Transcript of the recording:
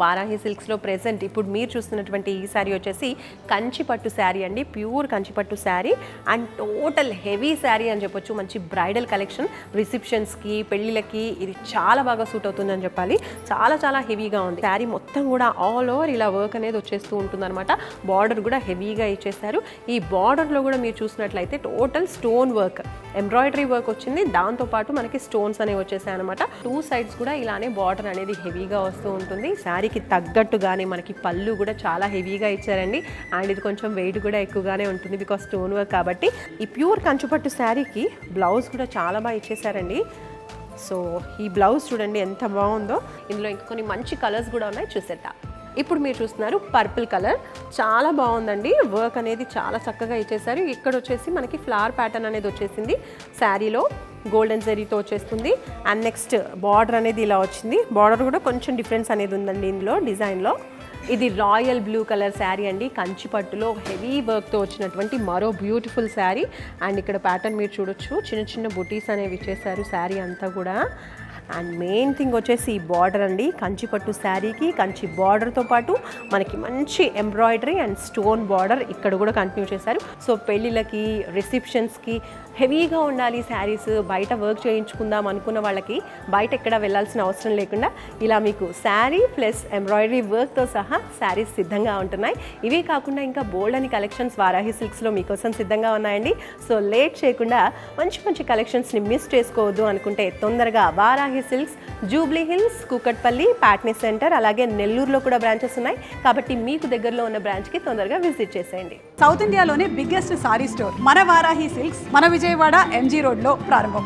Varahi సిల్క్స్లో present ఇప్పుడు మీరు చూస్తున్నటువంటి ఈ శారీ వచ్చేసి కంచిపట్టు శారీ అండి, pure Kanchipattu sari and total heavy sari అని చెప్పొచ్చు. మంచి బ్రైడల్ కలెక్షన్, రిసెప్షన్స్కి, పెళ్ళిళ్ళకి ఇది చాలా బాగా సూట్ అవుతుందని చెప్పాలి. చాలా చాలా హెవీగా ఉంది శారీ మొత్తం కూడా. ఆల్ ఓవర్ ఇలా వర్క్ అనేది వచ్చేస్తూ ఉంటుందన్నమాట. బార్డర్ కూడా హెవీగా ఇచ్చేస్తారు. ఈ బార్డర్లో కూడా మీరు చూసినట్లయితే total stone work, embroidery work వచ్చింది. దాంతోపాటు మనకి స్టోన్స్ అనేవి వచ్చేసాయి అనమాట. టూ సైడ్స్ కూడా ఇలానే బార్డర్ అనేది హెవీగా వస్తూ ఉంటుంది. శారీకి తగ్గట్టుగానే మనకి పళ్ళు కూడా చాలా హెవీగా ఇచ్చారండి. అండ్ ఇది కొంచెం వెయిట్ కూడా ఎక్కువగానే ఉంటుంది బికాస్ స్టోన్ వర్క్ కాబట్టి. ఈ ప్యూర్ కంచుపట్టు శారీకి బ్లౌజ్ కూడా చాలా బాగా ఇచ్చేసారండి. సో ఈ బ్లౌజ్ చూడండి ఎంత బాగుందో. ఇందులో ఇంకా కొన్ని మంచి కలర్స్ కూడా ఉన్నాయి, చూసేద్దాం. ఇప్పుడు మీరు చూస్తున్నారు పర్పుల్ కలర్, చాలా బాగుందండి. వర్క్ అనేది చాలా చక్కగా ఇచ్చేసారు. ఇక్కడ వచ్చేసి మనకి ఫ్లవర్ ప్యాటర్న్ అనేది వచ్చేసింది శారీలో, గోల్డెన్ జరీతో వచ్చేస్తుంది. అండ్ నెక్స్ట్ బార్డర్ అనేది ఇలా వచ్చింది. బార్డర్ కూడా కొంచెం డిఫరెన్స్ అనేది ఉందండి ఇందులో డిజైన్లో. ఇది రాయల్ బ్లూ కలర్ శారీ అండి, కంచిపట్టులో హెవీ వర్క్తో వచ్చినటువంటి మరో బ్యూటిఫుల్ శారీ. అండ్ ఇక్కడ ప్యాటర్న్ మీరు చూడొచ్చు, చిన్న చిన్న బుటీస్ అనేవి ఇచ్చేసారు శారీ అంతా కూడా. అండ్ మెయిన్ థింగ్ వచ్చేసి ఈ బార్డర్ అండి. కంచిపట్టు శారీకి కంచి బార్డర్తో పాటు మనకి మంచి ఎంబ్రాయిడరీ అండ్ స్టోన్ బార్డర్ ఇక్కడ కూడా కంటిన్యూ చేశారు. సో పెళ్ళిళ్ళకి, రిసెప్షన్స్కి హెవీగా ఉండాలి శారీస్, బయట వర్క్ చేయించుకుందాం అనుకున్న వాళ్ళకి బయట ఎక్కడ వెళ్ళాల్సిన అవసరం లేకుండా ఇలా మీకు శారీ ప్లస్ ఎంబ్రాయిడరీ వర్క్తో సహా శారీస్ సిద్ధంగా ఉంటున్నాయి. ఇవే కాకుండా ఇంకా బోల్డ్ అని కలెక్షన్స్ వారాహి సిల్క్స్లో మీకోసం సిద్ధంగా ఉన్నాయండి. సో లేట్ చేయకుండా మంచి మంచి కలెక్షన్స్ని మిస్ చేసుకోవద్దు అనుకుంటే తొందరగా Varahi silks, Jubilee hills, Kukatpally, Patny centre, అలాగే నెల్లూరులో కూడా బ్రాంచెస్ ఉన్నాయి కాబట్టి మీకు దగ్గరలో ఉన్న బ్రాంచ్కి తొందరగా విజిట్ చేసేయండి. సౌత్ ఇండియాలోనే బిగ్గెస్ట్ సారీ స్టోర్ మన వారాహి సిల్క్స్ మన విజయవాడ ఎంజీ రోడ్లో ప్రారంభం.